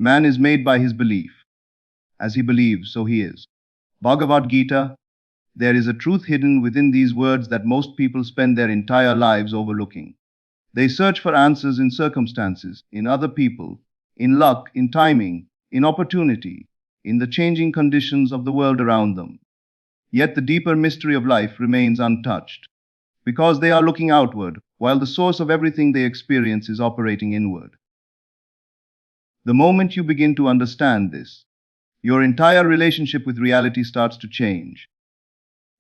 Man is made by his belief. As he believes, so he is. Bhagavad Gita. There is a truth hidden within these words that most people spend their entire lives overlooking. They search for answers in circumstances, in other people, in luck, in timing, in opportunity, in the changing conditions of the world around them. Yet the deeper mystery of life remains untouched, because they are looking outward, while the source of everything they experience is operating inward. The moment you begin to understand this, your entire relationship with reality starts to change.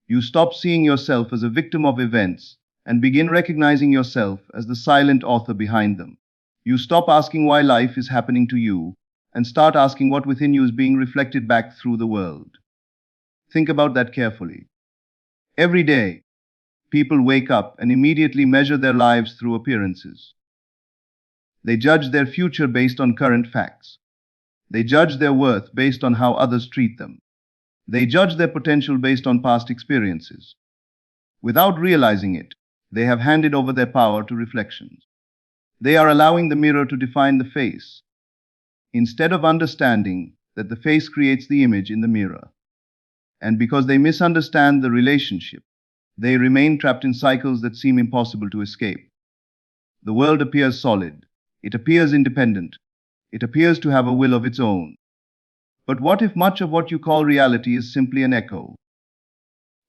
You stop seeing yourself as a victim of events and begin recognizing yourself as the silent author behind them. You stop asking why life is happening to you and start asking what within you is being reflected back through the world. Think about that carefully. Every day, people wake up and immediately measure their lives through appearances. They judge their future based on current facts. They judge their worth based on how others treat them. They judge their potential based on past experiences. Without realizing it, they have handed over their power to reflections. They are allowing the mirror to define the face, instead of understanding that the face creates the image in the mirror. And because they misunderstand the relationship, they remain trapped in cycles that seem impossible to escape. The world appears solid. It appears independent. It appears to have a will of its own. But what if much of what you call reality is simply an echo?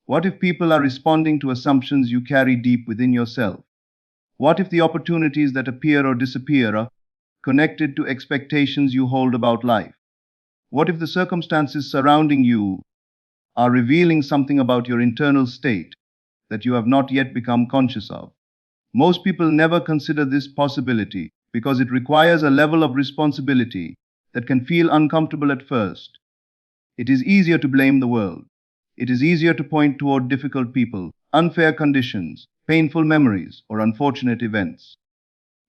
What if people are responding to assumptions you carry deep within yourself? What if the opportunities that appear or disappear are connected to expectations you hold about life? What if the circumstances surrounding you are revealing something about your internal state that you have not yet become conscious of? Most people never consider this possibility because it requires a level of responsibility that can feel uncomfortable at first. It is easier to blame the world. It is easier to point toward difficult people, unfair conditions, painful memories, or unfortunate events.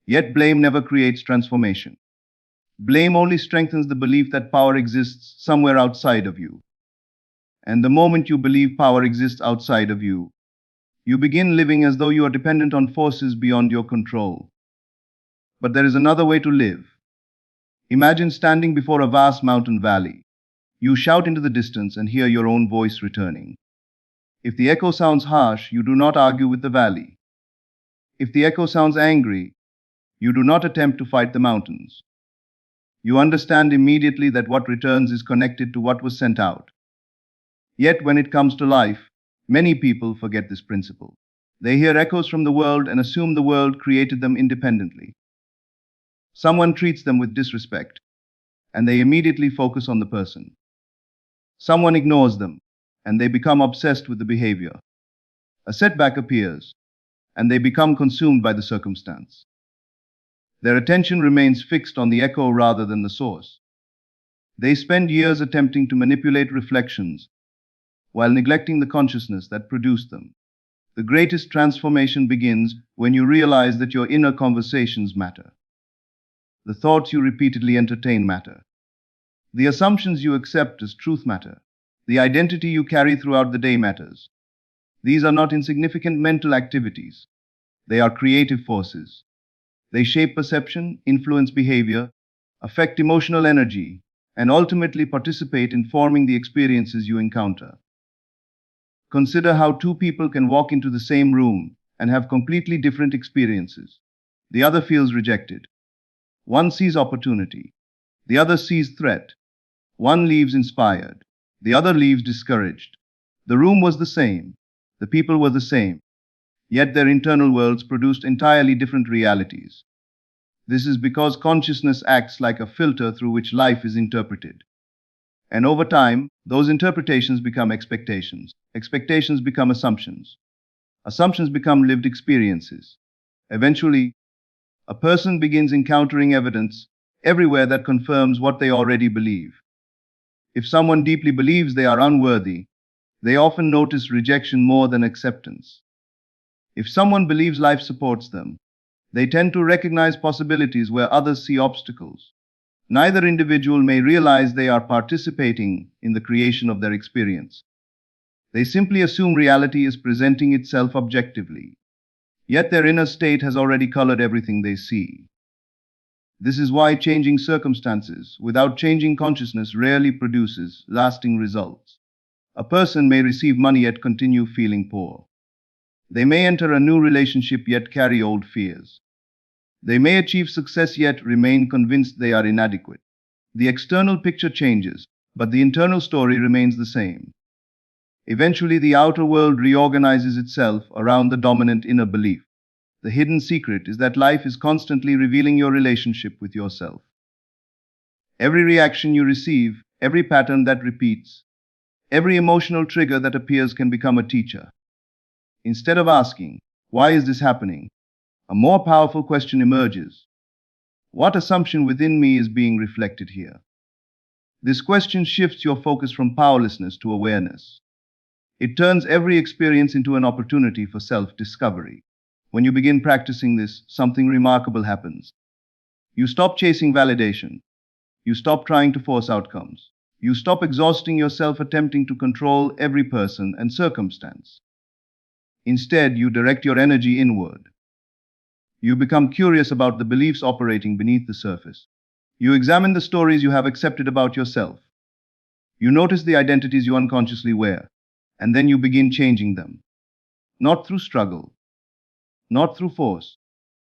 Yet blame never creates transformation. Blame only strengthens the belief that power exists somewhere outside of you. And the moment you believe power exists outside of you, you begin living as though you are dependent on forces beyond your control. But there is another way to live. Imagine standing before a vast mountain valley. You shout into the distance and hear your own voice returning. If the echo sounds harsh, you do not argue with the valley. If the echo sounds angry, you do not attempt to fight the mountains. You understand immediately that what returns is connected to what was sent out. Yet when it comes to life, many people forget this principle. They hear echoes from the world and assume the world created them independently. Someone treats them with disrespect, and they immediately focus on the person. Someone ignores them, and they become obsessed with the behavior. A setback appears, and they become consumed by the circumstance. Their attention remains fixed on the echo rather than the source. They spend years attempting to manipulate reflections while neglecting the consciousness that produced them. The greatest transformation begins when you realize that your inner conversations matter. The thoughts you repeatedly entertain matter. The assumptions you accept as truth matter. The identity you carry throughout the day matters. These are not insignificant mental activities. They are creative forces. They shape perception, influence behavior, affect emotional energy, and ultimately participate in forming the experiences you encounter. Consider how two people can walk into the same room and have completely different experiences. The other feels rejected. One sees opportunity. The other sees threat. One leaves inspired. The other leaves discouraged. The room was the same. The people were the same. Yet their internal worlds produced entirely different realities. This is because consciousness acts like a filter through which life is interpreted. And over time, those interpretations become expectations. Expectations become assumptions. Assumptions become lived experiences. Eventually, a person begins encountering evidence everywhere that confirms what they already believe. If someone deeply believes they are unworthy, they often notice rejection more than acceptance. If someone believes life supports them, they tend to recognize possibilities where others see obstacles. Neither individual may realize they are participating in the creation of their experience. They simply assume reality is presenting itself objectively. Yet their inner state has already colored everything they see. This is why changing circumstances without changing consciousness rarely produces lasting results. A person may receive money yet continue feeling poor. They may enter a new relationship yet carry old fears. They may achieve success yet remain convinced they are inadequate. The external picture changes, but the internal story remains the same. Eventually, the outer world reorganizes itself around the dominant inner belief. The hidden secret is that life is constantly revealing your relationship with yourself. Every reaction you receive, every pattern that repeats, every emotional trigger that appears can become a teacher. Instead of asking, "Why is this happening?" a more powerful question emerges. What assumption within me is being reflected here? This question shifts your focus from powerlessness to awareness. It turns every experience into an opportunity for self-discovery. When you begin practicing this, something remarkable happens. You stop chasing validation. You stop trying to force outcomes. You stop exhausting yourself attempting to control every person and circumstance. Instead, you direct your energy inward. You become curious about the beliefs operating beneath the surface. You examine the stories you have accepted about yourself. You notice the identities you unconsciously wear, and then you begin changing them. Not through struggle, not through force,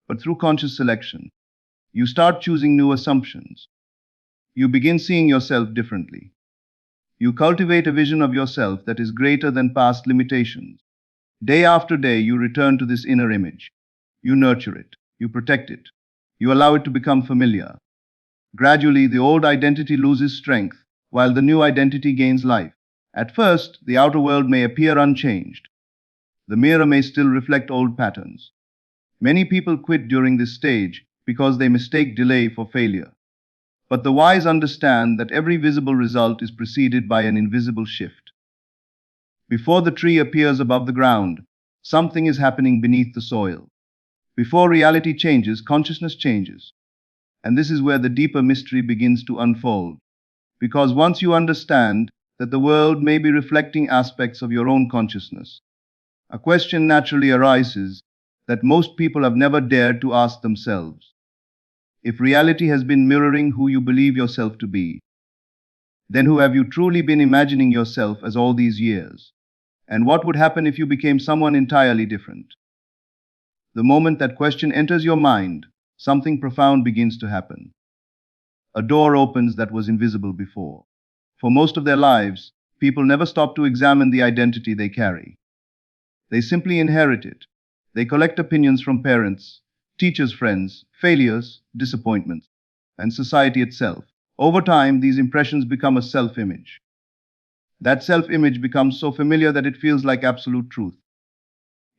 but through conscious selection. You start choosing new assumptions. You begin seeing yourself differently. You cultivate a vision of yourself that is greater than past limitations. Day after day, you return to this inner image. You nurture it. You protect it. You allow it to become familiar. Gradually, the old identity loses strength, while the new identity gains life. At first, the outer world may appear unchanged. The mirror may still reflect old patterns. Many people quit during this stage because they mistake delay for failure. But the wise understand that every visible result is preceded by an invisible shift. Before the tree appears above the ground, something is happening beneath the soil. Before reality changes, consciousness changes. And this is where the deeper mystery begins to unfold. Because once you understand that the world may be reflecting aspects of your own consciousness, a question naturally arises that most people have never dared to ask themselves. If reality has been mirroring who you believe yourself to be, then who have you truly been imagining yourself as all these years? And what would happen if you became someone entirely different? The moment that question enters your mind, something profound begins to happen. A door opens that was invisible before. For most of their lives, people never stop to examine the identity they carry. They simply inherit it. They collect opinions from parents, teachers, friends, failures, disappointments, and society itself. Over time, these impressions become a self-image. That self-image becomes so familiar that it feels like absolute truth.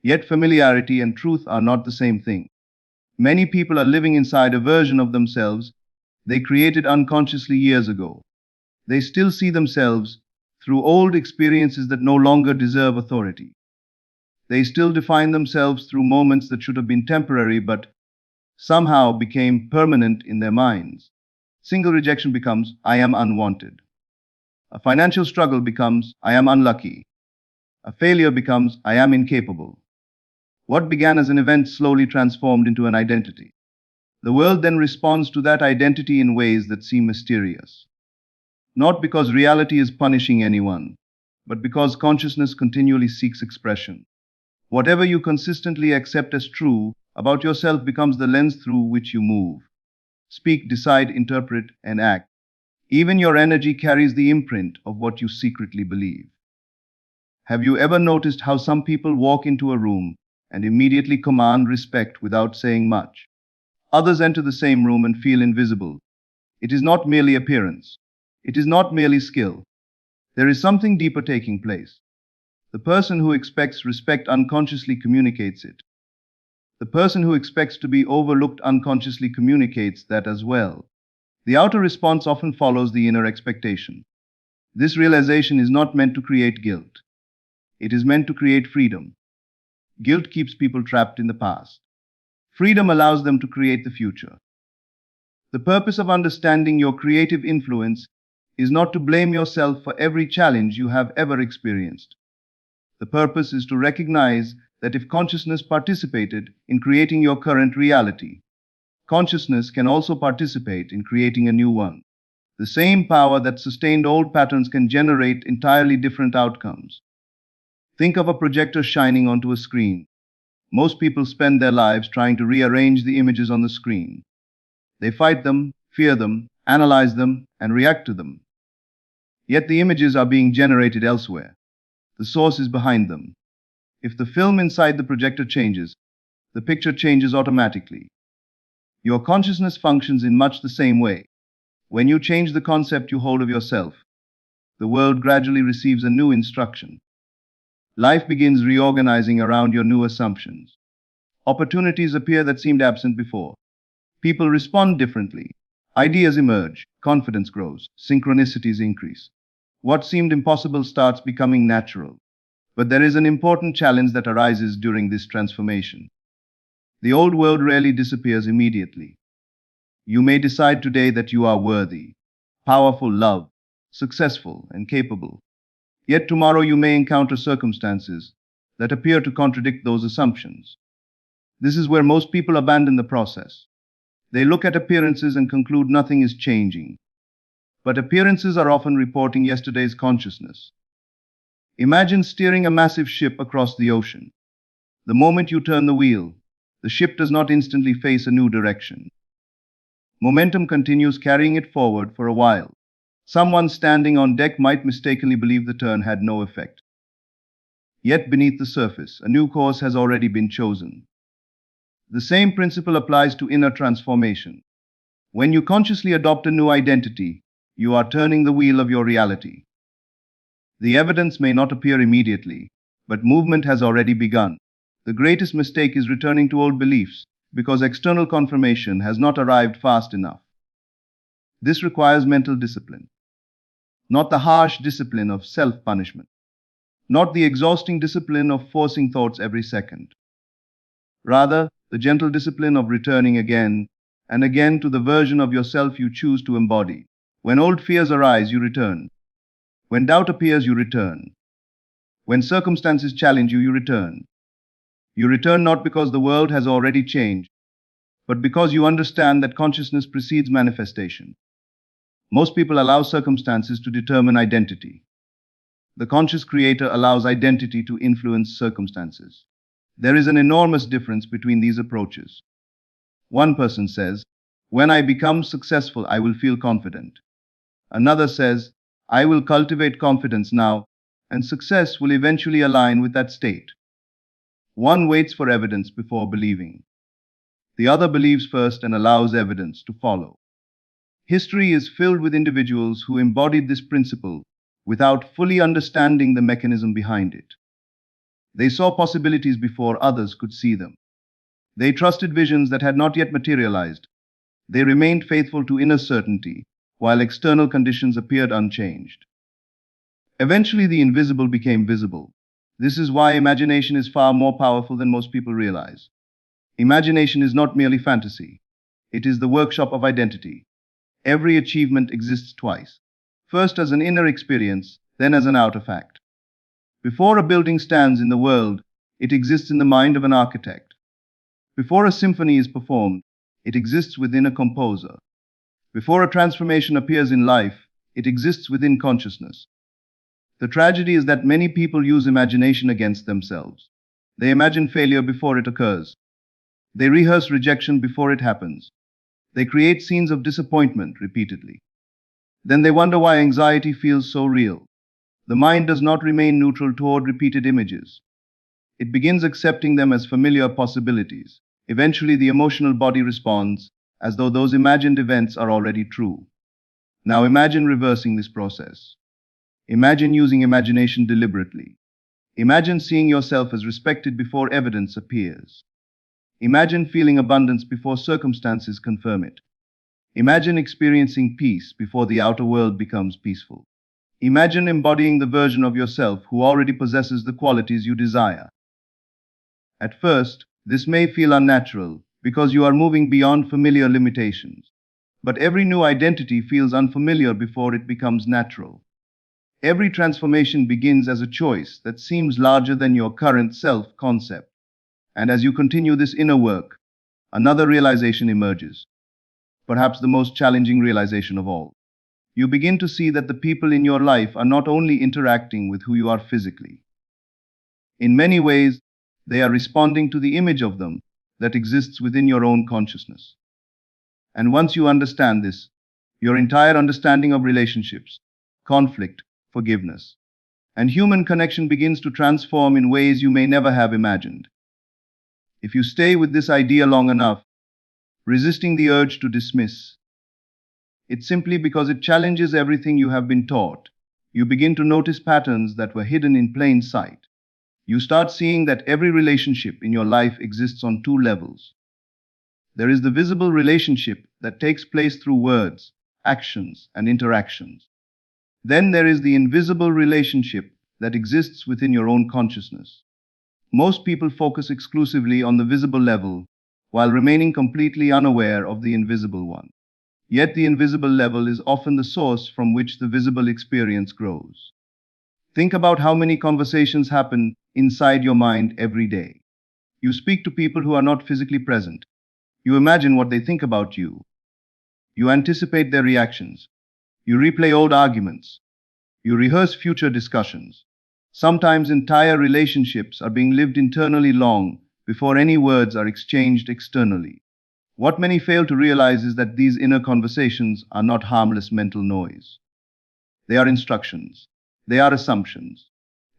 Yet familiarity and truth are not the same thing. Many people are living inside a version of themselves they created unconsciously years ago. They still see themselves through old experiences that no longer deserve authority. They still define themselves through moments that should have been temporary but somehow became permanent in their minds. Single rejection becomes, "I am unwanted." A financial struggle becomes, "I am unlucky." A failure becomes, "I am incapable." What began as an event slowly transformed into an identity. The world then responds to that identity in ways that seem mysterious. Not because reality is punishing anyone, but because consciousness continually seeks expression. Whatever you consistently accept as true about yourself becomes the lens through which you move, speak, decide, interpret, and act. Even your energy carries the imprint of what you secretly believe. Have you ever noticed how some people walk into a room and immediately command respect without saying much? Others enter the same room and feel invisible. It is not merely appearance. It is not merely skill. There is something deeper taking place. The person who expects respect unconsciously communicates it. The person who expects to be overlooked unconsciously communicates that as well. The outer response often follows the inner expectation. This realization is not meant to create guilt. It is meant to create freedom. Guilt keeps people trapped in the past. Freedom allows them to create the future. The purpose of understanding your creative influence is not to blame yourself for every challenge you have ever experienced. The purpose is to recognize that if consciousness participated in creating your current reality, Consciousness can also participate in creating a new one. The same power that sustained old patterns can generate entirely different outcomes. Think of a projector shining onto a screen. Most people spend their lives trying to rearrange the images on the screen. They fight them, fear them, analyze them, and react to them. Yet the images are being generated elsewhere. The source is behind them. If the film inside the projector changes, the picture changes automatically. Your consciousness functions in much the same way. When you change the concept you hold of yourself, the world gradually receives a new instruction. Life begins reorganizing around your new assumptions. Opportunities appear that seemed absent before. People respond differently. Ideas emerge, confidence grows, synchronicities increase. What seemed impossible starts becoming natural. But there is an important challenge that arises during this transformation. The old world rarely disappears immediately. You may decide today that you are worthy, powerful, loved, successful, and capable. Yet tomorrow you may encounter circumstances that appear to contradict those assumptions. This is where most people abandon the process. They look at appearances and conclude nothing is changing. But appearances are often reporting yesterday's consciousness. Imagine steering a massive ship across the ocean. The moment you turn the wheel, the ship does not instantly face a new direction. Momentum continues carrying it forward for a while. Someone standing on deck might mistakenly believe the turn had no effect. Yet beneath the surface, a new course has already been chosen. The same principle applies to inner transformation. When you consciously adopt a new identity, you are turning the wheel of your reality. The evidence may not appear immediately, but movement has already begun. The greatest mistake is returning to old beliefs, because external confirmation has not arrived fast enough. This requires mental discipline. Not the harsh discipline of self-punishment. Not the exhausting discipline of forcing thoughts every second. Rather, the gentle discipline of returning again and again to the version of yourself you choose to embody. When old fears arise, you return. When doubt appears, you return. When circumstances challenge you, you return. You return not because the world has already changed, but because you understand that consciousness precedes manifestation. Most people allow circumstances to determine identity. The conscious creator allows identity to influence circumstances. There is an enormous difference between these approaches. One person says, "When I become successful, I will feel confident." Another says, "I will cultivate confidence now, and success will eventually align with that state." One waits for evidence before believing. The other believes first and allows evidence to follow. History is filled with individuals who embodied this principle without fully understanding the mechanism behind it. They saw possibilities before others could see them. They trusted visions that had not yet materialized. They remained faithful to inner certainty, while external conditions appeared unchanged. Eventually, the invisible became visible. This is why imagination is far more powerful than most people realize. Imagination is not merely fantasy. It is the workshop of identity. Every achievement exists twice. First as an inner experience, then as an outer fact. Before a building stands in the world, it exists in the mind of an architect. Before a symphony is performed, it exists within a composer. Before a transformation appears in life, it exists within consciousness. The tragedy is that many people use imagination against themselves. They imagine failure before it occurs. They rehearse rejection before it happens. They create scenes of disappointment repeatedly. Then they wonder why anxiety feels so real. The mind does not remain neutral toward repeated images. It begins accepting them as familiar possibilities. Eventually, the emotional body responds as though those imagined events are already true. Now imagine reversing this process. Imagine using imagination deliberately. Imagine seeing yourself as respected before evidence appears. Imagine feeling abundance before circumstances confirm it. Imagine experiencing peace before the outer world becomes peaceful. Imagine embodying the version of yourself who already possesses the qualities you desire. At first, this may feel unnatural because you are moving beyond familiar limitations. But every new identity feels unfamiliar before it becomes natural. Every transformation begins as a choice that seems larger than your current self-concept. And as you continue this inner work, another realization emerges, perhaps the most challenging realization of all. You begin to see that the people in your life are not only interacting with who you are physically. In many ways, they are responding to the image of them that exists within your own consciousness. And once you understand this, your entire understanding of relationships, conflict, forgiveness, and human connection begins to transform in ways you may never have imagined. If you stay with this idea long enough, resisting the urge to dismiss, it's simply because it challenges everything you have been taught. You begin to notice patterns that were hidden in plain sight. You start seeing that every relationship in your life exists on two levels. There is the visible relationship that takes place through words, actions, and interactions. Then there is the invisible relationship that exists within your own consciousness. Most people focus exclusively on the visible level while remaining completely unaware of the invisible one. Yet the invisible level is often the source from which the visible experience grows. Think about how many conversations happen inside your mind every day. You speak to people who are not physically present. You imagine what they think about you. You anticipate their reactions. You replay old arguments. You rehearse future discussions. Sometimes entire relationships are being lived internally long before any words are exchanged externally. What many fail to realize is that these inner conversations are not harmless mental noise. They are instructions. They are assumptions.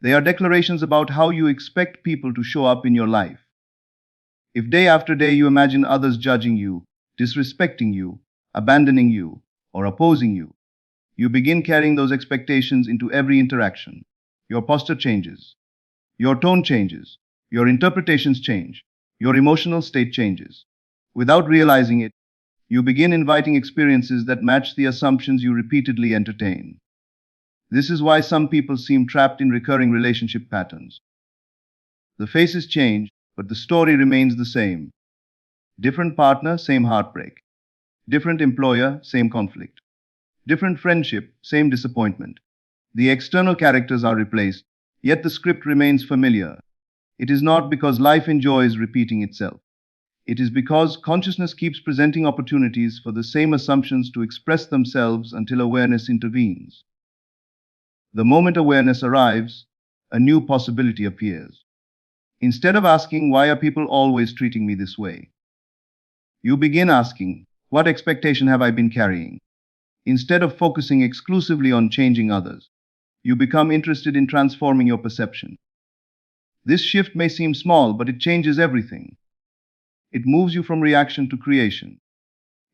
They are declarations about how you expect people to show up in your life. If day after day you imagine others judging you, disrespecting you, abandoning you, or opposing you, you begin carrying those expectations into every interaction. Your posture changes. Your tone changes. Your interpretations change. Your emotional state changes. Without realizing it, you begin inviting experiences that match the assumptions you repeatedly entertain. This is why some people seem trapped in recurring relationship patterns. The faces change, but the story remains the same. Different partner, same heartbreak. Different employer, same conflict. Different friendship, same disappointment. The external characters are replaced, yet the script remains familiar. It is not because life enjoys repeating itself. It is because consciousness keeps presenting opportunities for the same assumptions to express themselves until awareness intervenes. The moment awareness arrives, a new possibility appears. Instead of asking, "Why are people always treating me this way?" you begin asking, "What expectation have I been carrying?" Instead of focusing exclusively on changing others, you become interested in transforming your perception. This shift may seem small, but it changes everything. It moves you from reaction to creation.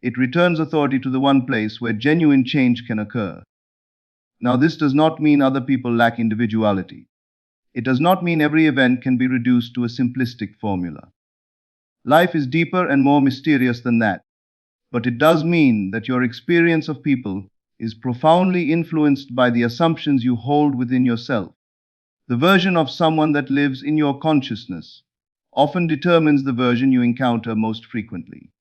It returns authority to the one place where genuine change can occur. Now, this does not mean other people lack individuality. It does not mean every event can be reduced to a simplistic formula. Life is deeper and more mysterious than that. But it does mean that your experience of people is profoundly influenced by the assumptions you hold within yourself. The version of someone that lives in your consciousness often determines the version you encounter most frequently.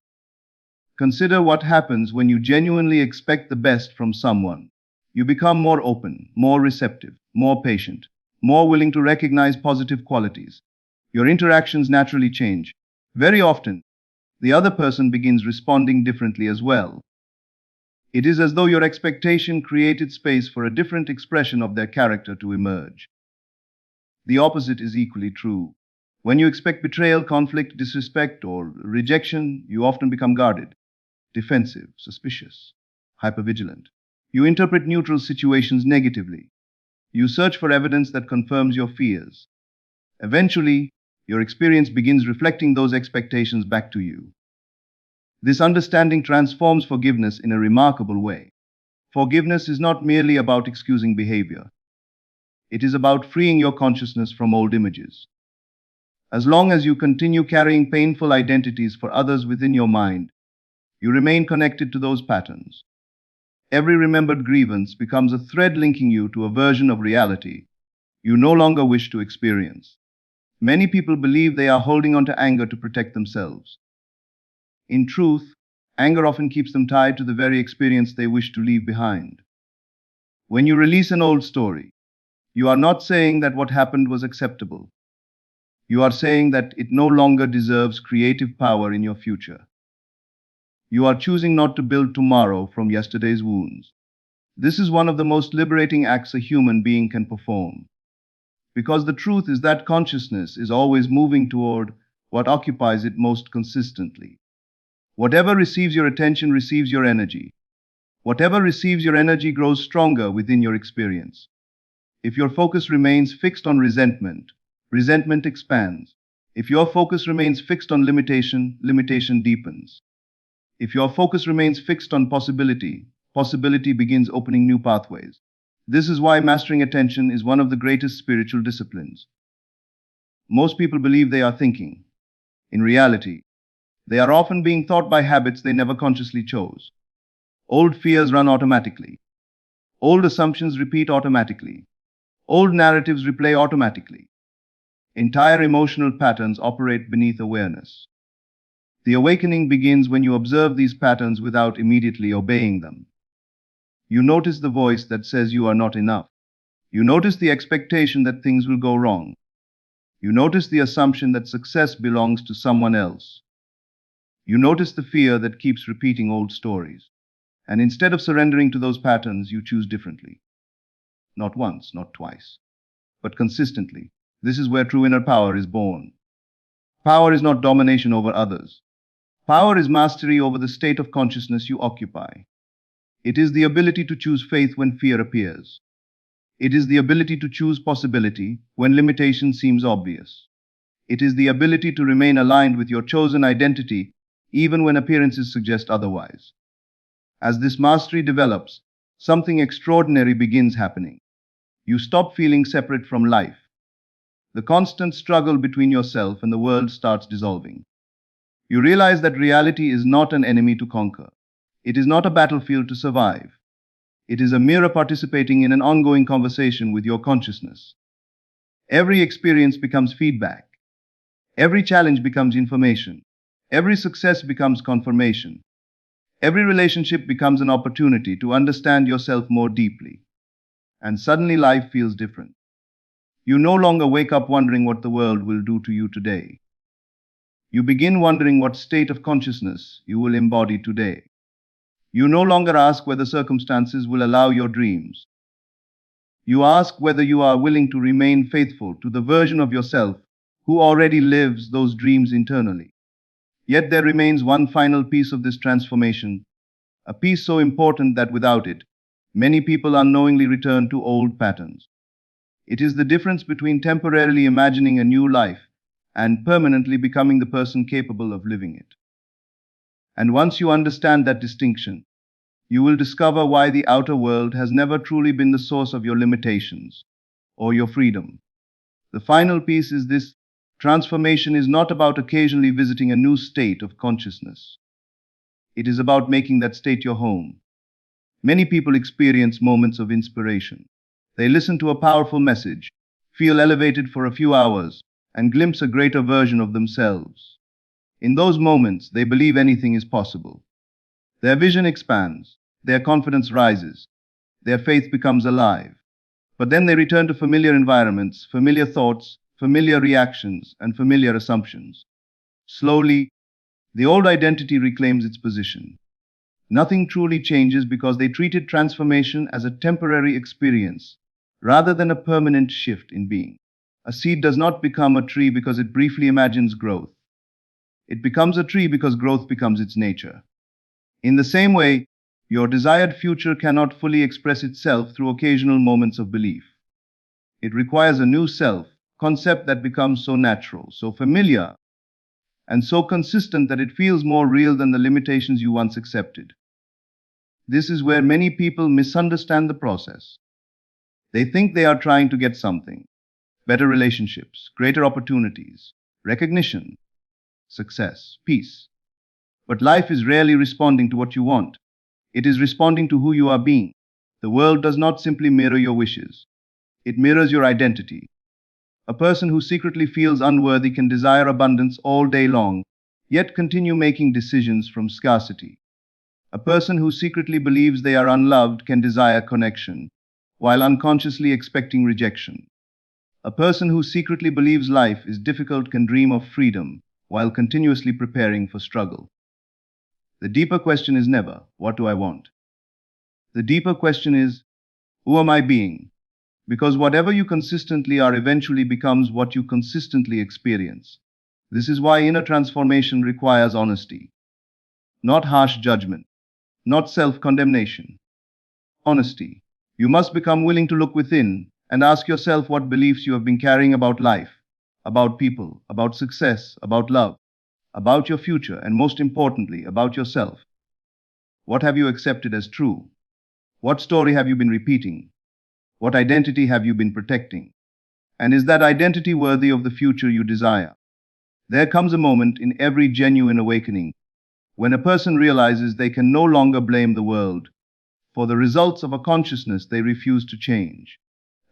Consider what happens when you genuinely expect the best from someone. You become more open, more receptive, more patient, more willing to recognize positive qualities. Your interactions naturally change. Very often, the other person begins responding differently as well. It is as though your expectation created space for a different expression of their character to emerge. The opposite is equally true. When you expect betrayal, conflict, disrespect, or rejection, you often become guarded, defensive, suspicious, hypervigilant. You interpret neutral situations negatively. You search for evidence that confirms your fears. Eventually, your experience begins reflecting those expectations back to you. This understanding transforms forgiveness in a remarkable way. Forgiveness is not merely about excusing behavior. It is about freeing your consciousness from old images. As long as you continue carrying painful identities for others within your mind, you remain connected to those patterns. Every remembered grievance becomes a thread linking you to a version of reality you no longer wish to experience. Many people believe they are holding on to anger to protect themselves. In truth, anger often keeps them tied to the very experience they wish to leave behind. When you release an old story, you are not saying that what happened was acceptable. You are saying that it no longer deserves creative power in your future. You are choosing not to build tomorrow from yesterday's wounds. This is one of the most liberating acts a human being can perform. Because the truth is that consciousness is always moving toward what occupies it most consistently. Whatever receives your attention receives your energy. Whatever receives your energy grows stronger within your experience. If your focus remains fixed on resentment, resentment expands. If your focus remains fixed on limitation, limitation deepens. If your focus remains fixed on possibility, possibility begins opening new pathways. This is why mastering attention is one of the greatest spiritual disciplines. Most people believe they are thinking. In reality, they are often being thought by habits they never consciously chose. Old fears run automatically. Old assumptions repeat automatically. Old narratives replay automatically. Entire emotional patterns operate beneath awareness. The awakening begins when you observe these patterns without immediately obeying them. You notice the voice that says you are not enough. You notice the expectation that things will go wrong. You notice the assumption that success belongs to someone else. You notice the fear that keeps repeating old stories. And instead of surrendering to those patterns, you choose differently. Not once, not twice, but consistently. This is where true inner power is born. Power is not domination over others. Power is mastery over the state of consciousness you occupy. It is the ability to choose faith when fear appears. It is the ability to choose possibility when limitation seems obvious. It is the ability to remain aligned with your chosen identity even when appearances suggest otherwise. As this mastery develops, something extraordinary begins happening. You stop feeling separate from life. The constant struggle between yourself and the world starts dissolving. You realize that reality is not an enemy to conquer. It is not a battlefield to survive. It is a mirror participating in an ongoing conversation with your consciousness. Every experience becomes feedback. Every challenge becomes information. Every success becomes confirmation. Every relationship becomes an opportunity to understand yourself more deeply. And suddenly life feels different. You no longer wake up wondering what the world will do to you today. You begin wondering what state of consciousness you will embody today. You no longer ask whether circumstances will allow your dreams. You ask whether you are willing to remain faithful to the version of yourself who already lives those dreams internally. Yet there remains one final piece of this transformation, a piece so important that without it, many people unknowingly return to old patterns. It is the difference between temporarily imagining a new life and permanently becoming the person capable of living it. And once you understand that distinction, you will discover why the outer world has never truly been the source of your limitations or your freedom. The final piece is this: transformation is not about occasionally visiting a new state of consciousness. It is about making that state your home. Many people experience moments of inspiration. They listen to a powerful message, feel elevated for a few hours, and glimpse a greater version of themselves. In those moments, they believe anything is possible. Their vision expands, their confidence rises, their faith becomes alive. But then they return to familiar environments, familiar thoughts, familiar reactions, and familiar assumptions. Slowly, the old identity reclaims its position. Nothing truly changes because they treated transformation as a temporary experience rather than a permanent shift in being. A seed does not become a tree because it briefly imagines growth. It becomes a tree because growth becomes its nature. In the same way, your desired future cannot fully express itself through occasional moments of belief. It requires a new self, concept that becomes so natural, so familiar, and so consistent that it feels more real than the limitations you once accepted. This is where many people misunderstand the process. They think they are trying to get something: better relationships, greater opportunities, recognition, success, peace. But life is rarely responding to what you want. It is responding to who you are being. The world does not simply mirror your wishes, it mirrors your identity. A person who secretly feels unworthy can desire abundance all day long, yet continue making decisions from scarcity. A person who secretly believes they are unloved can desire connection, while unconsciously expecting rejection. A person who secretly believes life is difficult can dream of freedom while continuously preparing for struggle. The deeper question is never, what do I want? The deeper question is, who am I being? Because whatever you consistently are eventually becomes what you consistently experience. This is why inner transformation requires honesty, not harsh judgment, not self condemnation. Honesty. You must become willing to look within and ask yourself what beliefs you have been carrying about life, about people, about success, about love, about your future, and most importantly, about yourself. What have you accepted as true? What story have you been repeating? What identity have you been protecting? And is that identity worthy of the future you desire? There comes a moment in every genuine awakening when a person realizes they can no longer blame the world for the results of a consciousness they refuse to change.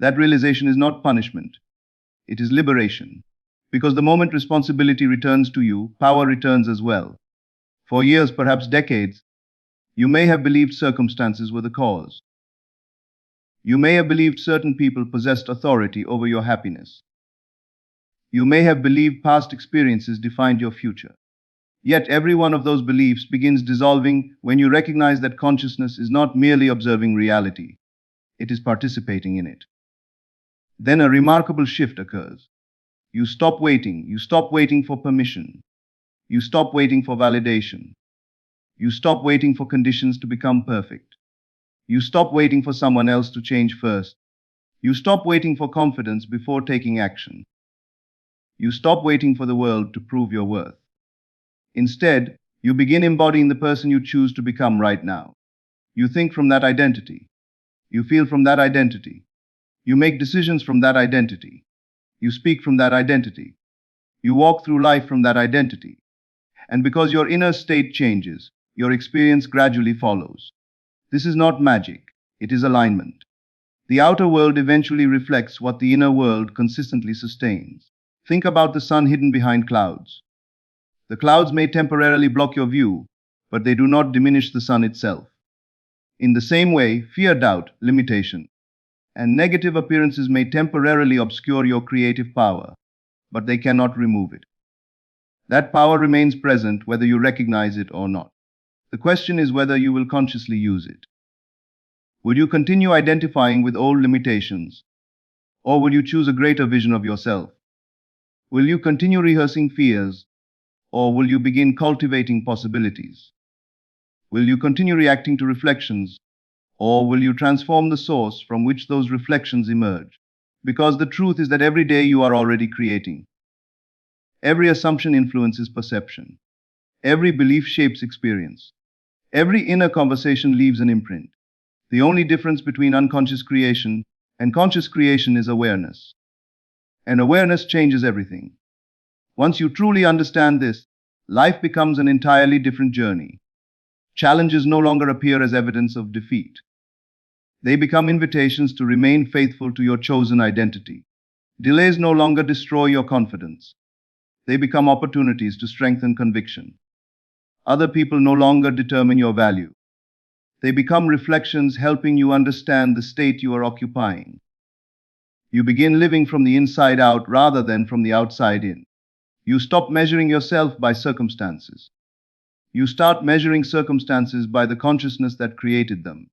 That realization is not punishment, it is liberation. Because the moment responsibility returns to you, power returns as well. For years, perhaps decades, you may have believed circumstances were the cause. You may have believed certain people possessed authority over your happiness. You may have believed past experiences defined your future. Yet every one of those beliefs begins dissolving when you recognize that consciousness is not merely observing reality, it is participating in it. Then a remarkable shift occurs. You stop waiting for permission. You stop waiting for validation. You stop waiting for conditions to become perfect. You stop waiting for someone else to change first. You stop waiting for confidence before taking action. You stop waiting for the world to prove your worth. Instead, you begin embodying the person you choose to become right now. You think from that identity. You feel from that identity. You make decisions from that identity. You speak from that identity. You walk through life from that identity. And because your inner state changes, your experience gradually follows. This is not magic, it is alignment. The outer world eventually reflects what the inner world consistently sustains. Think about the sun hidden behind clouds. The clouds may temporarily block your view, but they do not diminish the sun itself. In the same way, fear, doubt, limitation, and negative appearances may temporarily obscure your creative power, but they cannot remove it. That power remains present whether you recognize it or not. The question is whether you will consciously use it. Will you continue identifying with old limitations, or will you choose a greater vision of yourself? Will you continue rehearsing fears, or will you begin cultivating possibilities? Will you continue reacting to reflections, or will you transform the source from which those reflections emerge? Because the truth is that every day you are already creating. Every assumption influences perception. Every belief shapes experience. Every inner conversation leaves an imprint. The only difference between unconscious creation and conscious creation is awareness. And awareness changes everything. Once you truly understand this, life becomes an entirely different journey. Challenges no longer appear as evidence of defeat. They become invitations to remain faithful to your chosen identity. Delays no longer destroy your confidence. They become opportunities to strengthen conviction. Other people no longer determine your value. They become reflections helping you understand the state you are occupying. You begin living from the inside out rather than from the outside in. You stop measuring yourself by circumstances. You start measuring circumstances by the consciousness that created them.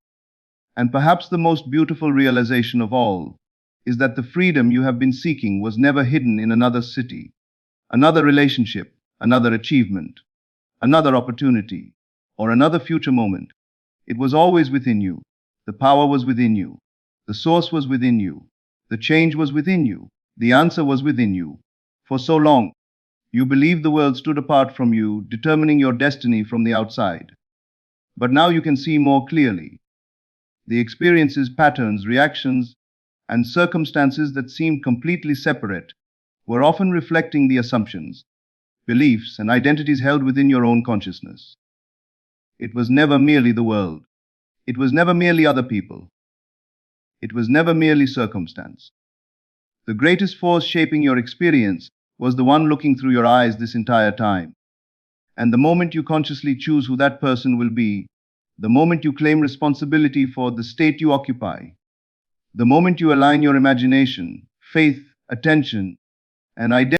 And perhaps the most beautiful realization of all is that the freedom you have been seeking was never hidden in another city, another relationship, another achievement, another opportunity, or another future moment. It was always within you. The power was within you. The source was within you. The change was within you. The answer was within you. For so long, you believed the world stood apart from you, determining your destiny from the outside. But now you can see more clearly. The experiences, patterns, reactions, and circumstances that seemed completely separate were often reflecting the assumptions, beliefs, and identities held within your own consciousness. It was never merely the world. It was never merely other people. It was never merely circumstance. The greatest force shaping your experience was the one looking through your eyes this entire time. And the moment you consciously choose who that person will be, the moment you claim responsibility for the state you occupy, the moment you align your imagination, faith, attention, and identity.